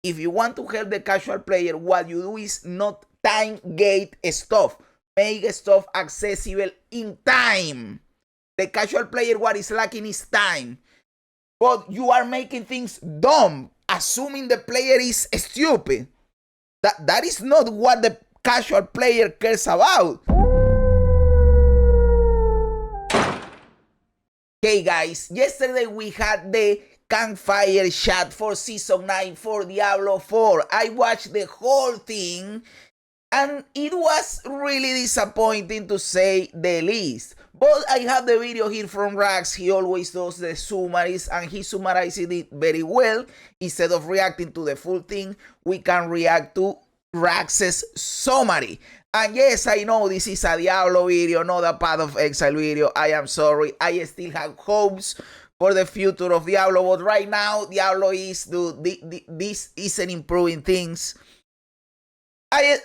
If you want to help the casual player, what you do is not time gate stuff. Make stuff accessible in time. The casual player, what is lacking is time. But you are making things dumb, assuming the player is stupid. That is not what the casual player cares about. Okay, guys, yesterday we had the campfire chat for Season 9 for Diablo 4. I watched the whole thing, and it was really disappointing to say the least. But I have the video here from Rax. He always does the summaries, and he summarized it very well. Instead of reacting to the full thing, we can react to Rax's summary. And yes, I know this is a Diablo video, not a Path of Exile video. I am sorry. I still have hopes for the future of Diablo, but right now, Diablo is, dude, this isn't improving things.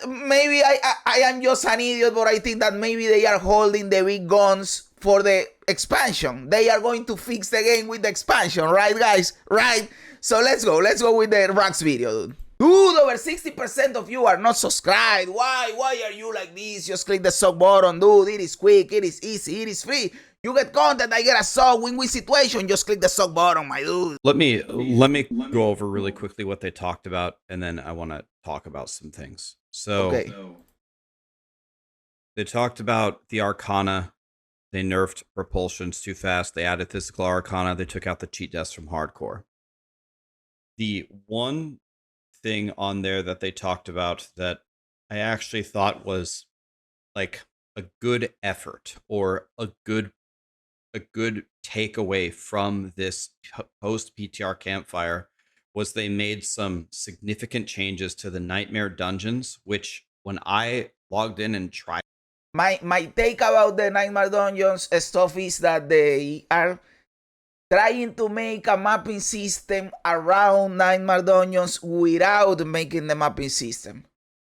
Maybe I am just an idiot, but I think that maybe they are holding the big guns for the expansion. They are going to fix the game with the expansion, right, guys? Right? So let's go with the Rax video, dude. Dude, over 60% of you are not subscribed. Why are you like this? Just click the sub button, dude. It is quick, it is easy, it is free. You get content, I get a sub, win-win situation. Just click the sub button, my dude. Let me go over really quickly what they talked about, and then I want to talk about some things. So, okay. They talked about the Arcana. They nerfed propulsions too fast. They added physical Arcana. They took out the cheat deaths from hardcore. The one thing on there that they talked about that I actually thought was like a good effort or a good takeaway from this post PTR campfire was they made some significant changes to the nightmare dungeons, which when I logged in and tried, my take about the nightmare dungeons stuff is that they are trying to make a mapping system around nightmare dungeons without making the mapping system.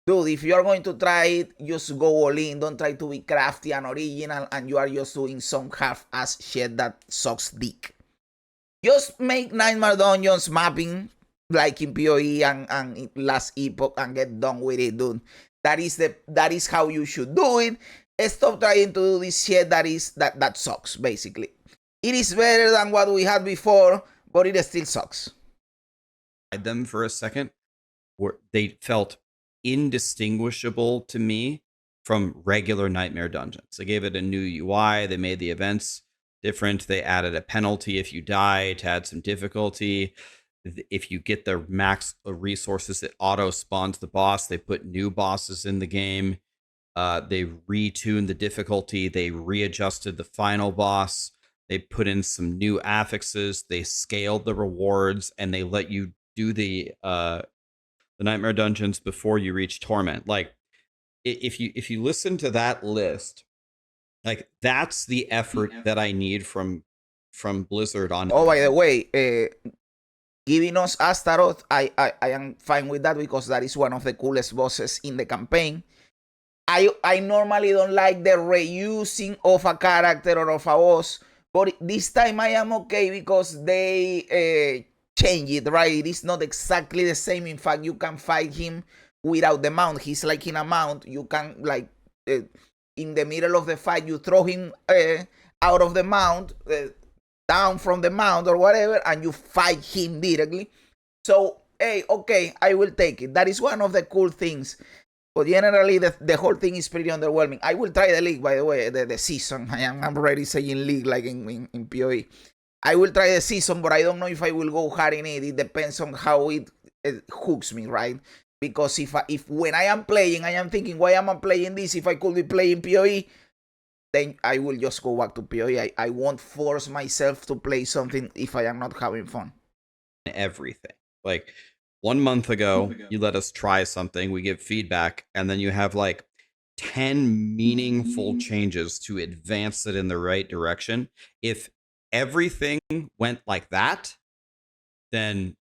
Dude, if you are going to try it, just go all in. Don't try to be crafty and original, and you are just doing some half-ass shit that sucks dick. Just make Nightmare Dungeons mapping like in PoE and last Epoch and get done with it, dude. That is how you should do it. Stop trying to do this shit that sucks, basically. It is better than what we had before, but it still sucks. Them for a second, where they felt indistinguishable to me from regular nightmare dungeons. They gave it a new UI. They made the events different. They added a penalty if you die to add some difficulty. If you get the max resources, it auto spawns the boss. They put new bosses in the game. They retuned the difficulty. They readjusted the final boss. They put in some new affixes. They scaled the rewards, and they let you do the nightmare dungeons before you reach torment. Like, if you listen to that list, like, that's the effort that I need from Blizzard on. Oh, by the way, giving us Astaroth, I am fine with that because that is one of the coolest bosses in the campaign. I normally don't like the reusing of a character or of a boss, but this time I am okay because they change it, right? It is not exactly the same. In fact, you can fight him without the mount. He's like in a mount. You can, like, in the middle of the fight, you throw him out of the mount, down from the mount or whatever, and you fight him directly. So, hey, okay, I will take it. That is one of the cool things. But generally, the whole thing is pretty underwhelming. I will try the league, by the way, the season. I'm already saying league like in PoE. I will try the season, but I don't know if I will go hard in it. It depends on how it hooks me, right? Because if when I am playing, I am thinking, why am I playing this if I could be playing PoE? Then I will just go back to PoE. I won't force myself to play something if I am not having fun. Everything. Like, 1 month ago, you let us try something, we give feedback, and then you have like 10 meaningful changes to advance it in the right direction. If everything went like that, then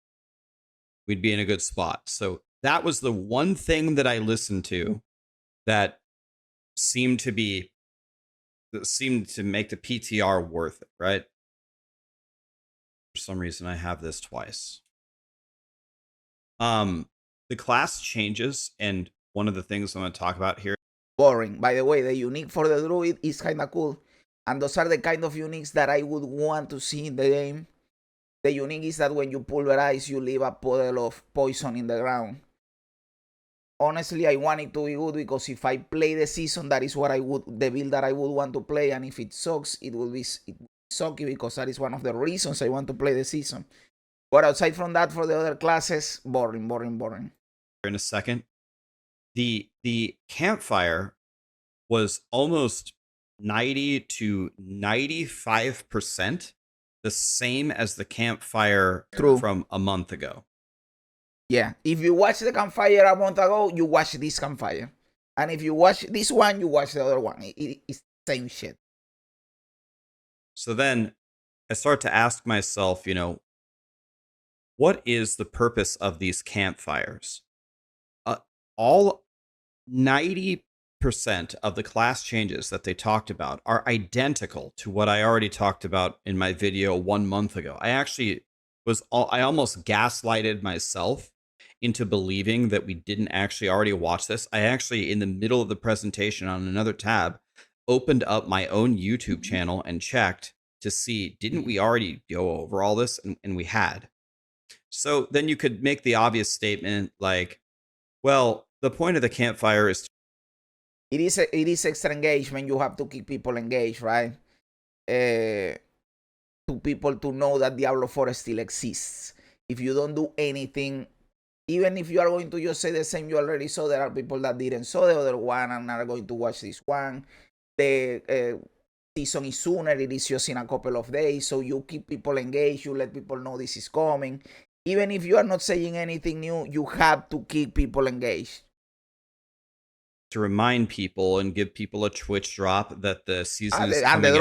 we'd be in a good spot. So that was the one thing that I listened to that seemed to make the PTR worth it, right? For some reason, I have this twice. The class changes, and one of the things I'm going to talk about here. Boring. By the way, the unique for the druid is kind of cool. And those are the kind of uniques that I would want to see in the game. The unique is that when you pulverize, you leave a puddle of poison in the ground. Honestly, I want it to be good because if I play the season, that is what the build that I would want to play. And if it sucks, it will be sucky because that is one of the reasons I want to play the season. But aside from that, for the other classes, boring. In a second, the campfire was almost 90 to 95% the same as the campfire from a month ago. Yeah, if you watch the campfire a month ago, you watch this campfire. And if you watch this one, you watch the other one. It's the same shit. So then I start to ask myself, what is the purpose of these campfires? All 90% of the class changes that they talked about are identical to what I already talked about in my video 1 month ago. I almost gaslighted myself into believing that we didn't actually already watch this. I actually, in the middle of the presentation on another tab, opened up my own YouTube channel and checked to see, didn't we already go over all this? And we had. So then you could make the obvious statement like, well, the point of the campfire is it is extra engagement. You have to keep people engaged, right? To people to know that Diablo 4 still exists. If you don't do anything, even if you are going to just say the same you already saw, there are people that didn't saw the other one and are going to watch this one. The season is sooner. It is just in a couple of days. So you keep people engaged. You let people know this is coming. Even if you are not saying anything new, you have to keep people engaged. To remind people and give people a Twitch drop that the season is coming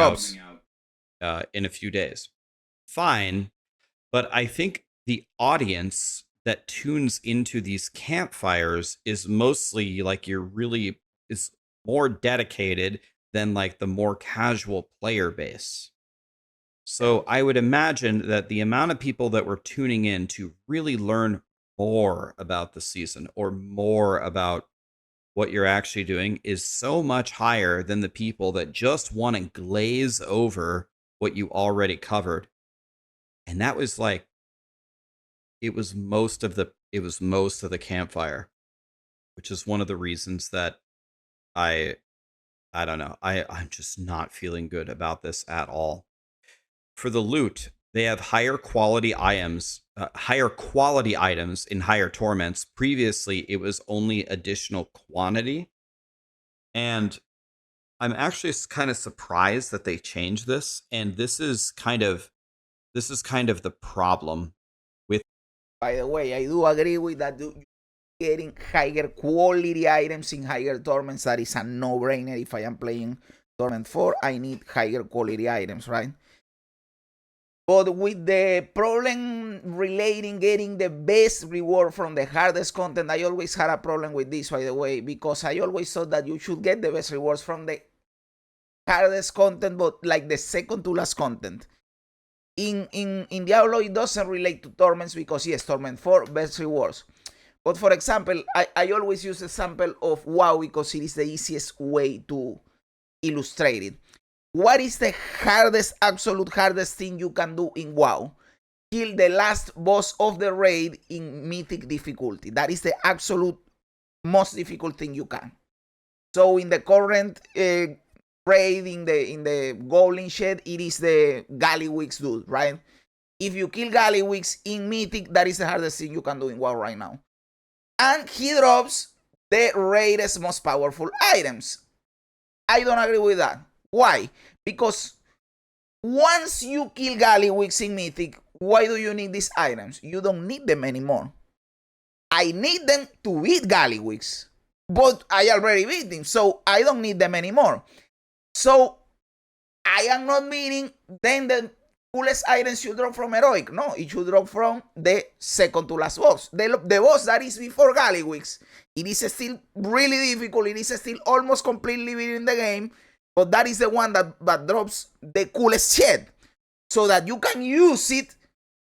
out in a few days. Fine, but I think the audience that tunes into these campfires is mostly like is more dedicated than like the more casual player base. So I would imagine that the amount of people that were tuning in to really learn more about the season or more about what you're actually doing is so much higher than the people that just want to glaze over what you already covered. And that was like, it was most of the campfire, which is one of the reasons that I don't know. I'm just not feeling good about this at all. For the loot, they have higher quality items in higher torments. Previously, it was only additional quantity. And I'm actually kind of surprised that they changed this. And this is kind of the problem with. By the way, I do agree with that. Getting higher quality items in higher torments, that is a no-brainer. If I am playing Torment 4, I need higher quality items, right? But with the problem relating getting the best reward from the hardest content, I always had a problem with this, by the way, because I always thought that you should get the best rewards from the hardest content, but like the second to last content. In Diablo, it doesn't relate to torments because yes, Torment 4, best rewards. But for example, I always use the example of WoW because it is the easiest way to illustrate it. What is the absolute hardest thing you can do in WoW? Kill the last boss of the raid in mythic difficulty. That is the absolute most difficult thing you can. So in the current raid, in the Goblin Shed, it is the Gallywix dude, right? If you kill Gallywix in mythic, that is the hardest thing you can do in WoW right now. And he drops the raid's most powerful items. I don't agree with that. Why? Because once you kill Gallywix in mythic, why do you need these items? You don't need them anymore. I need them to beat Gallywix, but I already beat him, so I don't need them anymore. So I am not meaning then the coolest items should drop from Heroic. No, it should drop from the second to last boss. The boss that is before Gallywix. It is still really difficult. It is still almost completely beating the game. But that is the one that drops the coolest shit. So that you can use it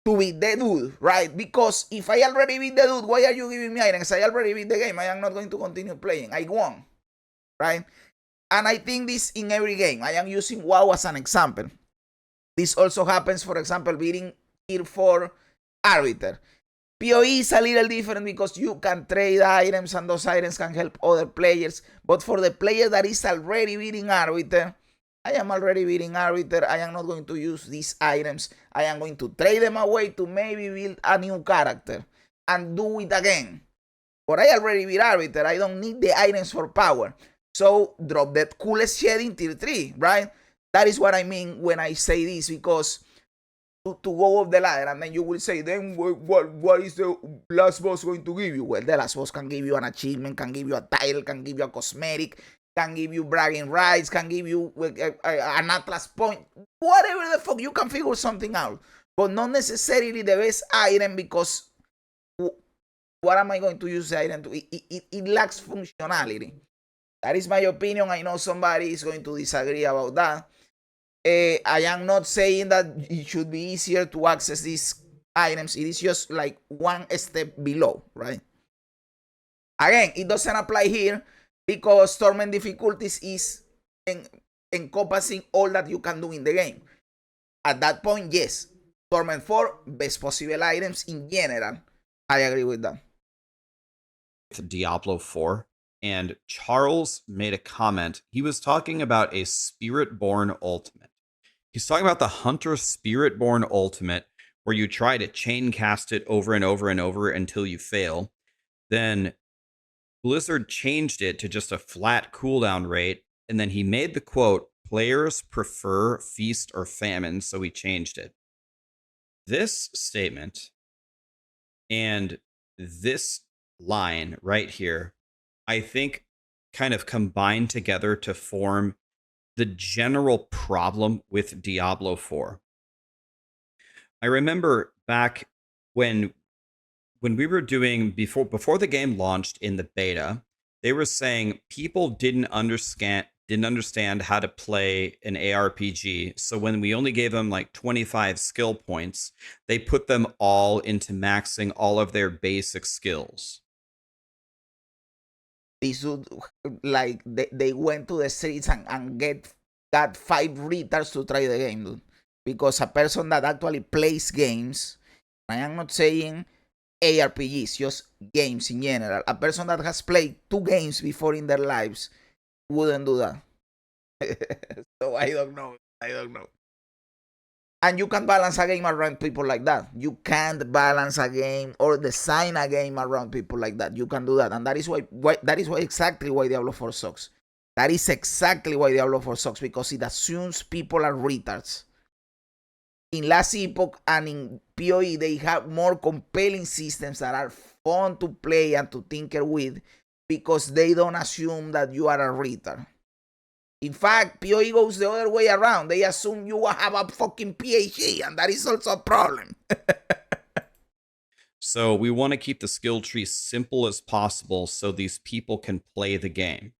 to beat the dude, right? Because if I already beat the dude, why are you giving me items? I already beat the game. I am not going to continue playing. I won, right? And I think this in every game. I am using WoW as an example. This also happens, for example, beating Tier 4 Arbiter. PoE is a little different because you can trade items and those items can help other players. But for the player that is already beating Arbiter, I am already beating Arbiter. I am not going to use these items. I am going to trade them away to maybe build a new character and do it again. But I already beat Arbiter. I don't need the items for power. So drop that coolest shit in tier 3, right? That is what I mean when I say this, because to go up the ladder, and then you will say, then what is the last boss going to give you? Well, the last boss can give you an achievement, can give you a title, can give you a cosmetic, can give you bragging rights, can give you an Atlas point, whatever the fuck, you can figure something out. But not necessarily the best item, because what am I going to use the item to? It lacks functionality. That is my opinion. I know somebody is going to disagree about that. I am not saying that it should be easier to access these items. It is just like one step below, right? Again, it doesn't apply here because Torment difficulties is encompassing all that you can do in the game. At that point, yes. Torment 4, best possible items in general. I agree with that. Diablo 4. And Charles made a comment. He was talking about a Spiritborn Ultimate. He's talking about the Hunter Spiritborn Ultimate, where you try to chain cast it over and over and over until you fail. Then Blizzard changed it to just a flat cooldown rate, and then he made the quote, "Players prefer feast or famine," so he changed it. This statement and this line right here, I think, kind of combine together to form the general problem with Diablo 4. I remember back when we were doing before the game launched in the beta, they were saying people didn't understand how to play an ARPG. So when we only gave them like 25 skill points, they put them all into maxing all of their basic skills. Like they went to the streets and got 5 retards to try the game, dude. Because a person that actually plays games, I am not saying ARPGs, just games in general. A person that has played 2 games before in their lives wouldn't do that. So I don't know. And you can balance a game around people like that. You can't balance a game or design a game around people like that. You can do that. And that is why exactly why Diablo 4 sucks. That is exactly why Diablo 4 sucks, because it assumes people are retards. In last Epoch and in PoE, they have more compelling systems that are fun to play and to tinker with, because they don't assume that you are a retard. In fact, PoE goes the other way around. They assume you have a fucking PhD, and that is also a problem. So we want to keep the skill tree simple as possible so these people can play the game.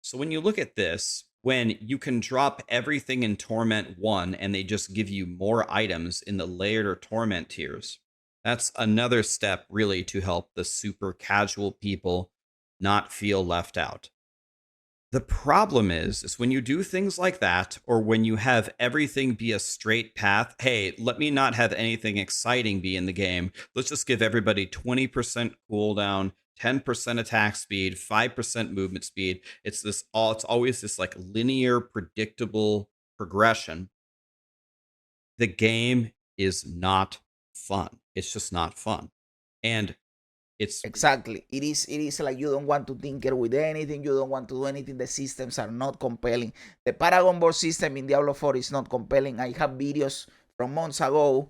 So when you look at this, when you can drop everything in Torment 1 and they just give you more items in the layered or Torment tiers, that's another step really to help the super casual people not feel left out. The problem is when you do things like that, or when you have everything be a straight path, hey, let me not have anything exciting be in the game. Let's just give everybody 20% cooldown, 10% attack speed, 5% movement speed. It's always this like linear, predictable progression. The game is not fun. It's just not fun. And it's exactly. It is like you don't want to tinker with anything. You don't want to do anything. The systems are not compelling. The Paragon board system in Diablo 4 is not compelling. I have videos from months ago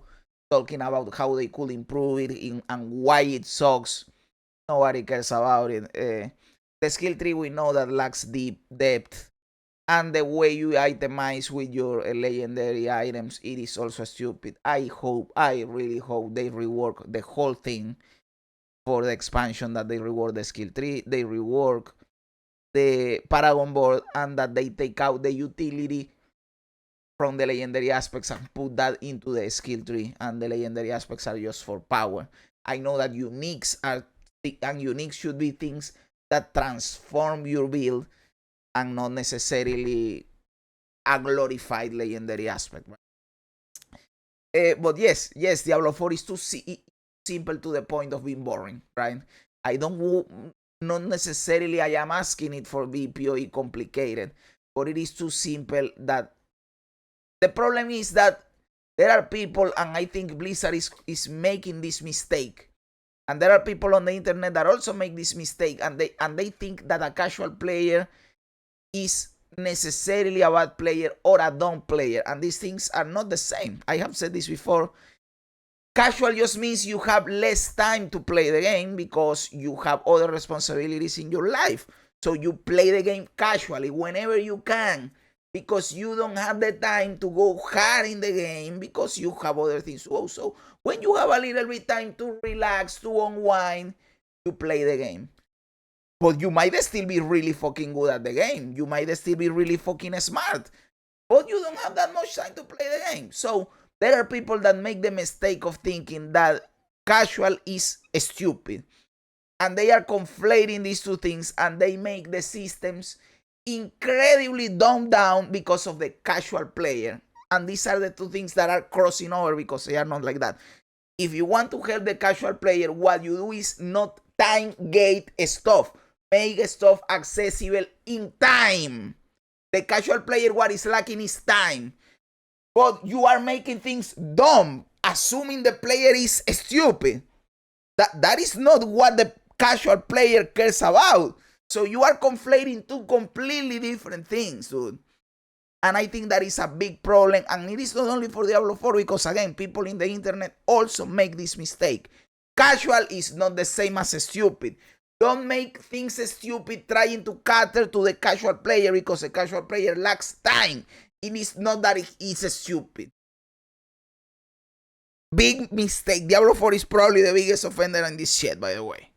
talking about how they could improve it and why it sucks. Nobody cares about it. The skill tree, we know that lacks deep depth. And the way you itemize with your legendary items, it is also stupid. I really hope they rework the whole thing for the expansion, that they rework the skill tree, they rework the Paragon board, and that they take out the utility from the legendary aspects and put that into the skill tree, and the legendary aspects are just for power. I know that uniques are, and uniques should be things that transform your build and not necessarily a glorified legendary aspect. But yes, Diablo 4 is too simple to the point of being boring, right? I don't, not necessarily I am asking it for BPOE complicated, but it is too simple that the problem is that there are people, and I think Blizzard is making this mistake. And there are people on the internet that also make this mistake, and they think that a casual player is necessarily a bad player or a dumb player, and these things are not the same. I have said this before. Casual just means you have less time to play the game because you have other responsibilities in your life. So you play the game casually whenever you can, because you don't have the time to go hard in the game because you have other things to do. So when you have a little bit time to relax, to unwind, you play the game. But you might still be really fucking good at the game. You might still be really fucking smart. But you don't have that much time to play the game. So there are people that make the mistake of thinking that casual is stupid. And they are conflating these two things, and they make the systems incredibly dumbed down because of the casual player. And these are the two things that are crossing over because they are not like that. If you want to help the casual player, what you do is not time gate stuff. Make stuff accessible in time. The casual player, what is lacking is time. But you are making things dumb, assuming the player is stupid. That is not what the casual player cares about. So you are conflating two completely different things, dude. And I think that is a big problem. And it is not only for Diablo 4, because again, people in the internet also make this mistake. Casual is not the same as stupid. Don't make things stupid trying to cater to the casual player, because the casual player lacks time. It is not that it is stupid. Big mistake. Diablo 4 is probably the biggest offender in this shit, by the way.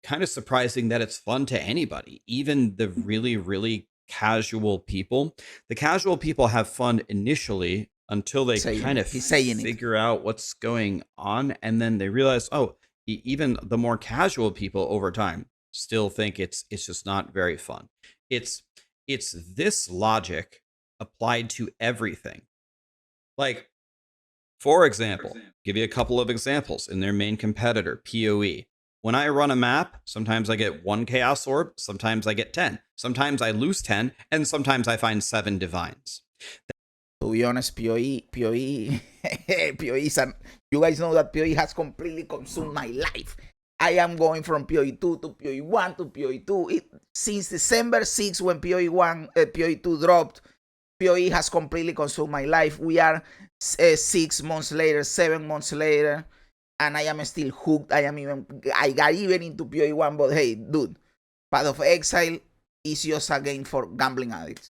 Kind of surprising that it's fun to anybody, even the really, really casual people. The casual people have fun initially until they kind of figure out what's going on, and then they realize, oh, even the more casual people over time still think it's just not very fun. It's this logic applied to everything. Like, for example, give you a couple of examples in their main competitor, PoE. When I run a map, sometimes I get 1 Chaos Orb, sometimes I get 10. Sometimes I lose 10, and sometimes I find 7 Divines. To be honest, PoE is you guys know that PoE has completely consumed my life. I am going from PoE 2 to PoE 1 to PoE 2. Since December 6, when PoE 2 dropped, PoE has completely consumed my life. We are 6 months later, 7 months later, and I am still hooked. I got even into PoE 1, but hey, dude, Path of Exile is just a game for gambling addicts.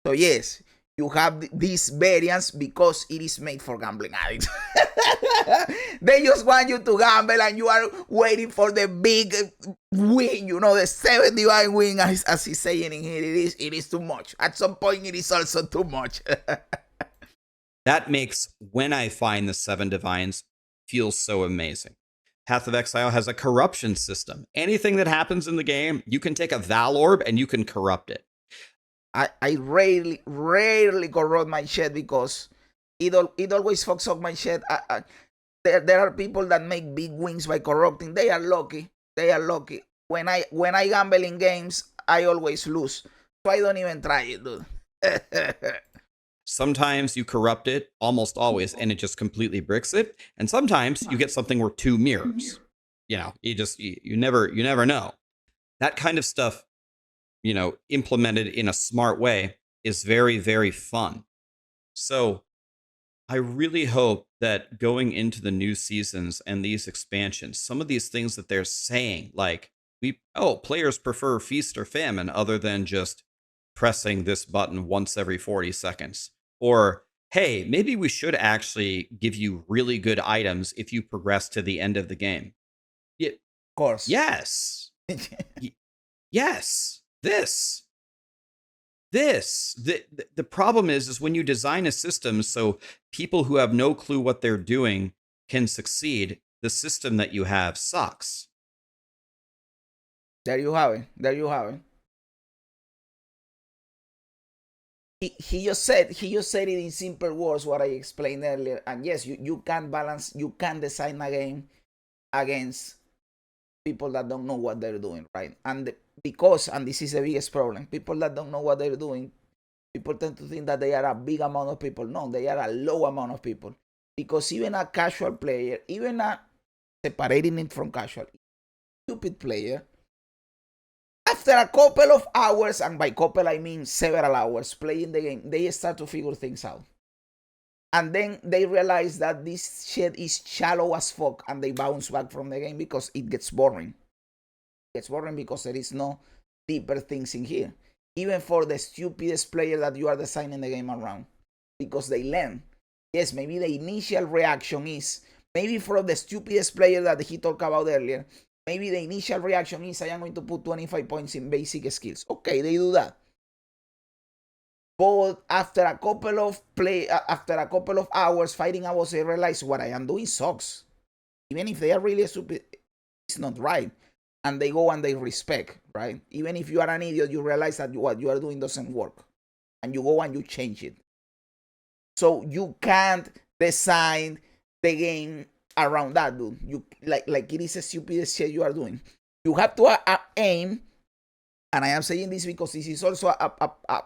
So yes, you have these variants because it is made for gambling addicts. They just want you to gamble, and you are waiting for the big win, the 7 divine win, as he's saying in here. It is too much. At some point, it is also too much. That makes when I find the 7 divines feel so amazing. Path of Exile has a corruption system. Anything that happens in the game, you can take a Val Orb and you can corrupt it. I rarely corrupt my shit because it always fucks up my shit. There are people that make big wins by corrupting. They are lucky. When I gamble in games, I always lose. So I don't even try it, dude. Sometimes you corrupt it, almost always, and it just completely bricks it. And sometimes you get something worth 2 mirrors. You never know. That kind of stuff, implemented in a smart way is very, very fun. So I really hope that going into the new seasons and these expansions, some of these things that they're saying, like, players prefer feast or famine other than just pressing this button once every 40 seconds. Or, hey, maybe we should actually give you really good items if you progress to the end of the game. Of course. Yes. Yes. This. The problem is when you design a system so people who have no clue what they're doing can succeed, the system that you have sucks. There you have it. There you have it. He just said it in simple words what I explained earlier. And yes, you can balance, you can design a game against people that don't know what they're doing, right? And because, and this is the biggest problem, people that don't know what they're doing, people tend to think that they are a big amount of people. No, they are a low amount of people. Because even a casual player, even a separating it from casual, stupid player, after a couple of hours, and by couple I mean several hours playing the game, they start to figure things out. And then they realize that this shit is shallow as fuck, and they bounce back from the game because it gets boring. It gets boring because there is no deeper things in here. Even for the stupidest player that you are designing the game around. Because they learn. Yes, maybe the initial reaction is, maybe for the stupidest player that he talked about earlier, maybe the initial reaction is, I am going to put 25 points in basic skills. Okay, they do that. But after a couple of hours fighting a boss, they realize what I am doing sucks. Even if they are really stupid, it's not right. And they go and they respect, right? Even if you are an idiot, you realize that what you are doing doesn't work. And you go and you change it. So you can't design the game around that, dude. You like it is the stupidest shit you are doing. You have to aim, and I am saying this because this is also a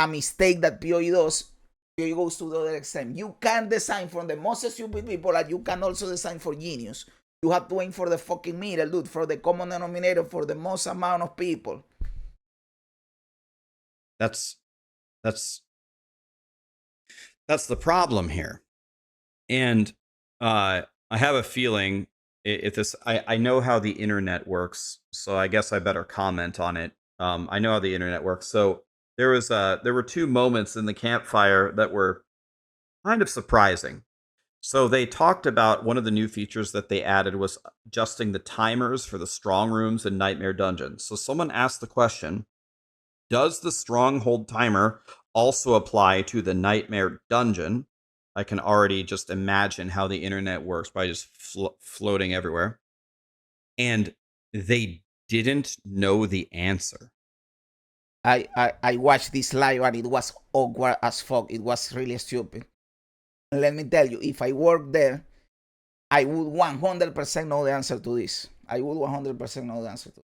mistake that PoE does. PoE goes to the other extreme. You can design from the most stupid people, and you can also design for genius. You have to aim for the fucking middle, dude, for the common denominator, for the most amount of people. That's the problem here. And I have a feeling if this, I know how the internet works, so I guess I better comment on it. I know how the internet works. So there were two moments in the campfire that were kind of surprising. So they talked about one of the new features that they added was adjusting the timers for the strong rooms and nightmare dungeons. So someone asked the question, does the stronghold timer also apply to the nightmare dungeon? I can already just imagine how the internet works by just floating everywhere. And they didn't know the answer. I watched this live and it was awkward as fuck. It was really stupid. Let me tell you, if I worked there, I would 100% know the answer to this. I would 100% know the answer to this.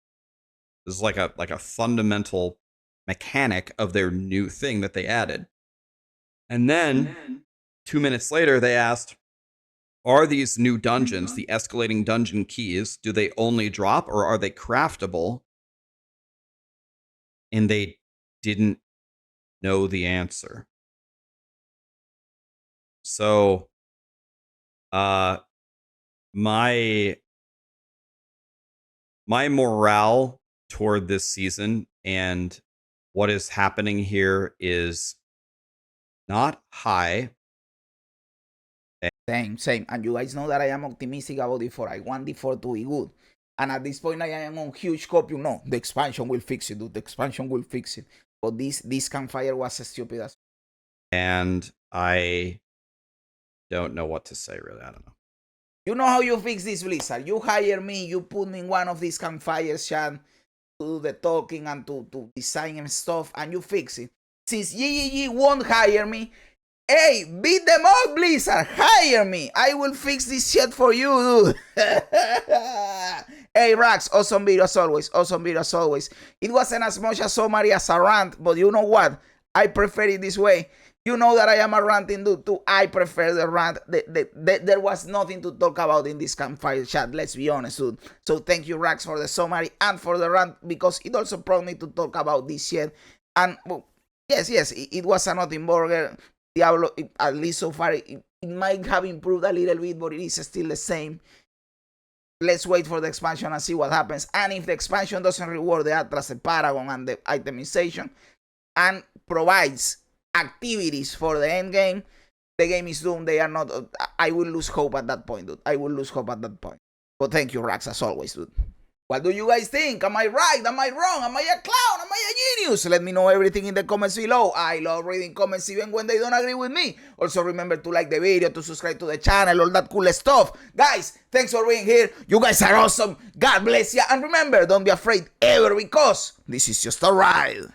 This is like a fundamental mechanic of their new thing that they added. And then 2 minutes later, they asked, are these new dungeons, the escalating dungeon keys, do they only drop or are they craftable? And they didn't know the answer. So, my morale toward this season and what is happening here is not high. Same. And you guys know that I am optimistic about D4. I want D4 to be good. And at this point, I am on huge copy. No, the expansion will fix it, dude. The expansion will fix it. But this campfire was as stupid as. And I don't know what to say, really. I don't know. You know how you fix this, Blizzard. You hire me, you put me in one of these campfires, Sean, to do the talking and to design and stuff, and you fix it. Since GGG won't hire me, hey, beat them up, Blizzard. Hire me. I will fix this shit for you, dude. Hey, Rax, awesome video as always. Awesome video as always. It wasn't as much a summary as a rant, but you know what? I prefer it this way. You know that I am a ranting dude too. I prefer the rant. There was nothing to talk about in this campfire chat. Let's be honest, dude. So thank you, Rax, for the summary and for the rant because it also prompted me to talk about this shit. And well, yes, it was a nothing burger. Diablo, at least so far, it might have improved a little bit, but it is still the same. Let's wait for the expansion and see what happens. And if the expansion doesn't reward the Atlas, the Paragon, and the itemization, and provides activities for the end game, the game is doomed. They are not. I will lose hope at that point, dude. I will lose hope at that point. But thank you, Rax, as always, dude. What do you guys think? Am I right? Am I wrong? Am I a clown? Am I a genius? Let me know everything in the comments below. I love reading comments even when they don't agree with me. Also remember to like the video, to subscribe to the channel, all that cool stuff. Guys, thanks for being here. You guys are awesome. God bless you. And remember, don't be afraid ever, because this is just a ride.